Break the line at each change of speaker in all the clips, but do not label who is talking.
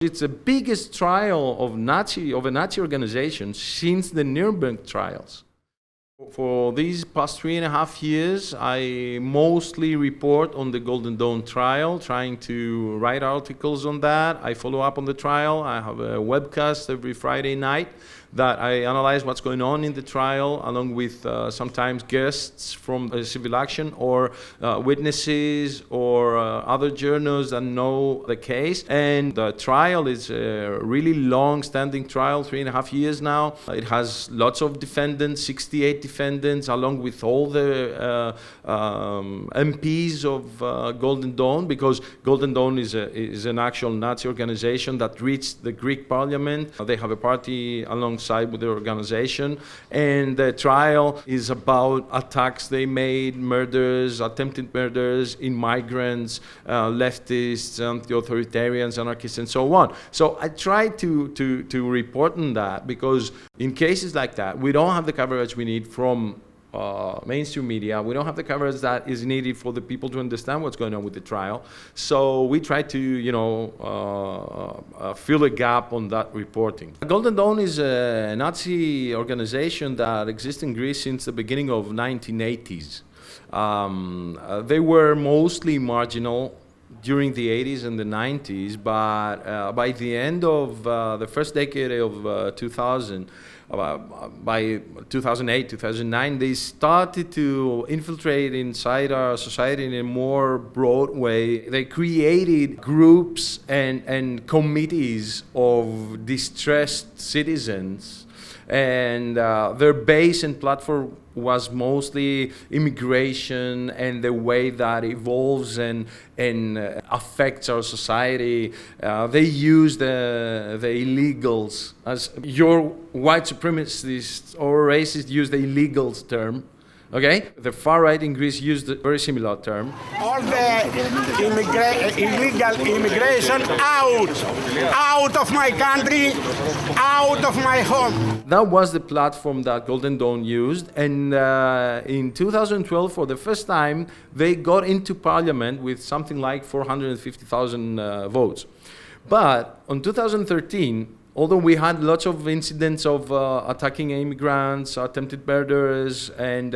It's the biggest trial of a Nazi organization since the Nuremberg trials. For these past 3.5 years, I mostly report on the Golden Dawn trial, trying to write articles on that. I follow up on the trial. I have a webcast every Friday night that I analyze what's going on in the trial, along with sometimes guests from civil action or witnesses or other journalists that know the case. And the trial is a really long-standing trial, 3.5 years now. It has lots of defendants, 68 defendants, along with all the MPs of Golden Dawn, because Golden Dawn is an actual Nazi organization that reached the Greek parliament. They have a party alongside with the organization, and the trial is about attacks they made, murders, attempted murders, immigrants, leftists, anti-authoritarians, anarchists, and so on. So I try to report on that, because in cases like that, we don't have the coverage we need from mainstream media. We don't have the coverage that is needed for the people to understand what's going on with the trial. So we try to, fill a gap on that reporting. Golden Dawn is a Nazi organization that exists in Greece since the beginning of 1980s. They were mostly marginal during the 80s and the 90s, but by the end of the first decade of 2000, by 2008, 2009, they started to infiltrate inside our society in a more broad way. They created groups and committees of distressed citizens, and their base and platform was mostly immigration and the way that evolves and affects our society. They use the illegals, as your white supremacists or racists use the illegals term. Okay? The far right in Greece used a very similar term.
All the illegal immigration out of my country, out of my home.
That was the platform that Golden Dawn used, and in 2012, for the first time, they got into parliament with something like 450,000 votes. But in 2013, although we had lots of incidents of attacking immigrants, attempted murders, and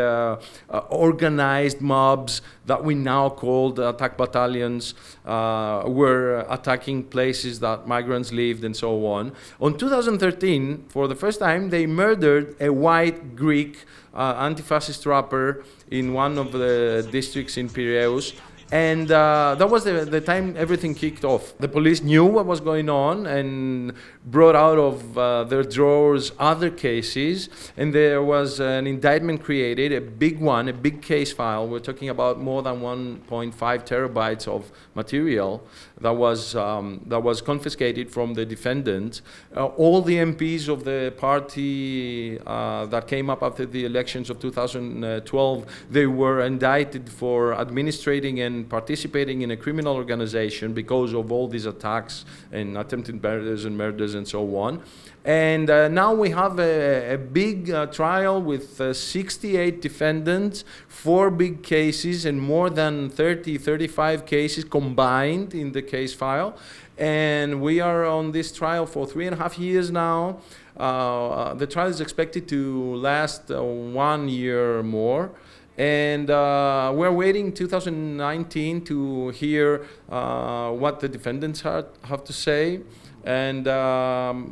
organized mobs that we now call attack battalions, were attacking places that migrants lived and so on. On 2013, for the first time, they murdered a white Greek anti-fascist rapper in one of the districts in Piraeus. And that was the time everything kicked off. The police knew what was going on and brought out of their drawers other cases, and there was an indictment created, a big one, a big case file. We're talking about more than 1.5 terabytes of material that was confiscated from the defendant. All the MPs of the party that came up after the elections of 2012, they were indicted for administrating and participating in a criminal organization because of all these attacks and attempted murders and so on. And now we have a big trial with 68 defendants, 4 big cases, and more than 35 cases combined in the case file. And we are on this trial for 3.5 years now. The trial is expected to last 1 year more. And we're waiting 2019 to hear what the defendants have to say. And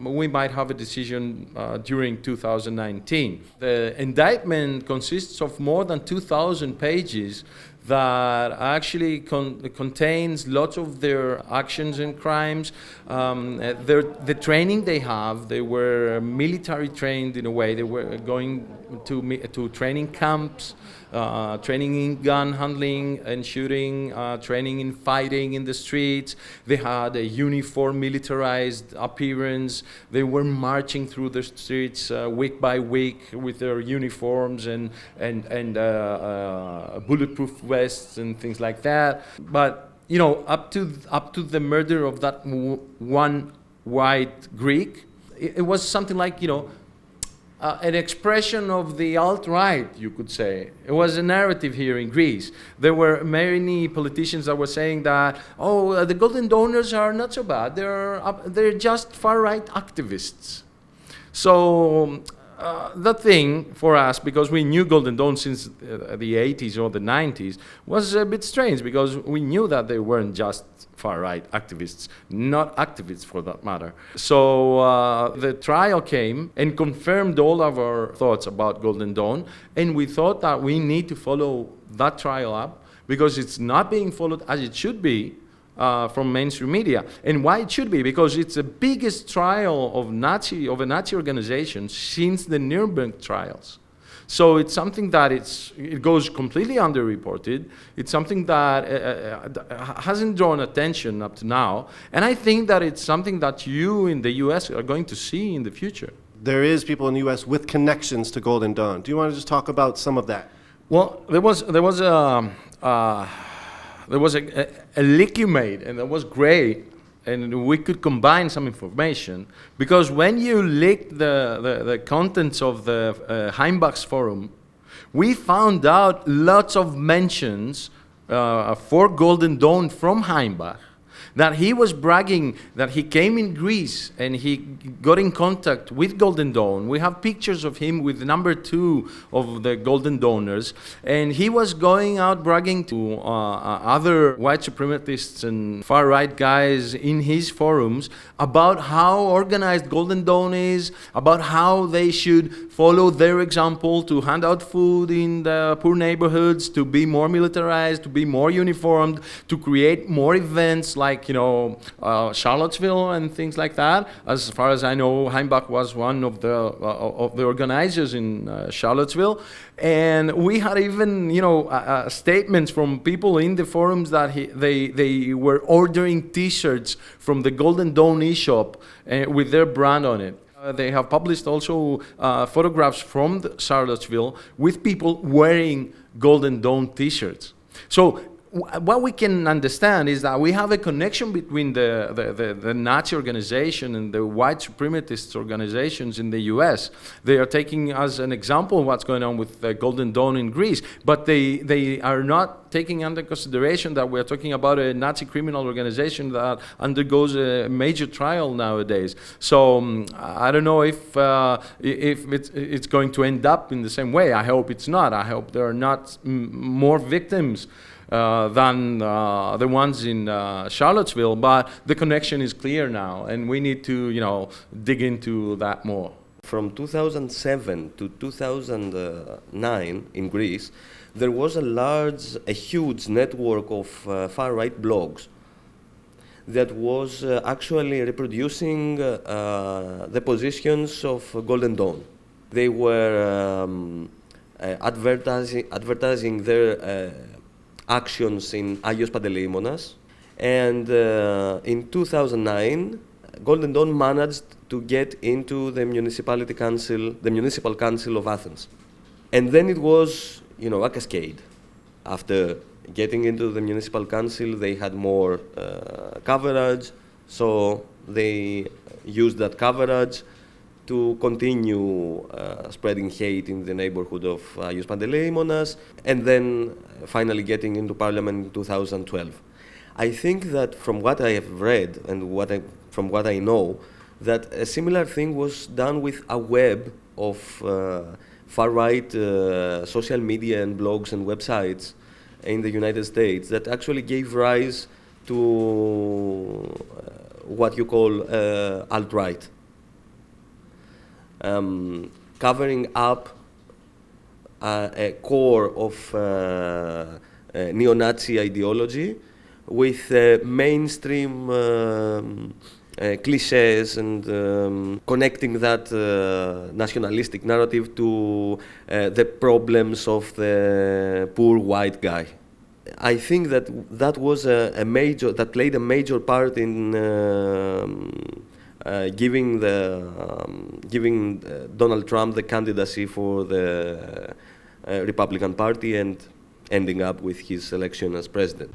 we might have a decision during 2019. The indictment consists of more than 2,000 pages that actually contains lots of their actions and crimes. The training they have, they were military trained in a way. They were going to training camps, training in gun handling and shooting, training in fighting in the streets. They had a uniform militarized appearance. They were marching through the streets week by week with their uniforms and bulletproof vests and things like that. But you know, up to the murder of that one white Greek, it was something like, you know, an expression of the alt-right, you could say. It was a narrative here in Greece. There were many politicians that were saying that, the Golden Donors are not so bad. They're just far-right activists. So the thing for us, because we knew Golden Dawn since the 80s or the 90s, was a bit strange because we knew that they weren't just far-right activists, not activists for that matter. So the trial came and confirmed all of our thoughts about Golden Dawn, and we thought that we need to follow that trial up because it's not being followed as it should be from mainstream media. And why it should be? Because it's the biggest trial of a Nazi organization since the Nuremberg trials. So it's something that it goes completely underreported. It's something that hasn't drawn attention up to now. And I think that it's something that you in the US are going to see in the future.
There is people in the US with connections to Golden Dawn. Do you want to just talk about some of that?
Well, there was a leak you made, and that was great. And we could combine some information, because when you leaked the contents of the Heimbach's forum, we found out lots of mentions for Golden Dawn from Heimbach, that he was bragging that he came in Greece and he got in contact with Golden Dawn. We have pictures of him with number 2 of the Golden Donors, and he was going out bragging to other white supremacists and far-right guys in his forums about how organized Golden Dawn is, about how they should follow their example to hand out food in the poor neighborhoods, to be more militarized, to be more uniformed, to create more events like Charlottesville and things like that. As far as I know, Heimbach was one of the organizers in Charlottesville, and we had even statements from people in the forums that they were ordering T-shirts from the Golden Dawn eShop with their brand on it. They have published also photographs from Charlottesville with people wearing Golden Dawn T-shirts. So what we can understand is that we have a connection between the Nazi organization and the white supremacist organizations in the US. They are taking as an example what's going on with Golden Dawn in Greece, but they are not taking under consideration that we're talking about a Nazi criminal organization that undergoes a major trial nowadays. So I don't know if it's going to end up in the same way. I hope it's not. I hope there are not more victims than the ones in Charlottesville, but the connection is clear now, and we need to, dig into that more.
From 2007 to 2009 in Greece, there was a huge network of far-right blogs that was actually reproducing the positions of Golden Dawn. They were advertising their actions in Agios Panteleimonas, and in 2009, Golden Dawn managed to get into the municipal council of Athens, and then it was, a cascade. After getting into the municipal council, they had more coverage, so they used that coverage to continue spreading hate in the neighborhood of Agios Panteleimonas, and then finally getting into parliament in 2012. I think that from what I have read and from what I know, that a similar thing was done with a web of far-right social media and blogs and websites in the United States that actually gave rise to what you call alt-right. Covering up a core of neo-Nazi ideology with mainstream cliches and connecting that nationalistic narrative to the problems of the poor white guy. I think that was that played a major part in giving Donald Trump the candidacy for the Republican Party and ending up with his election as president.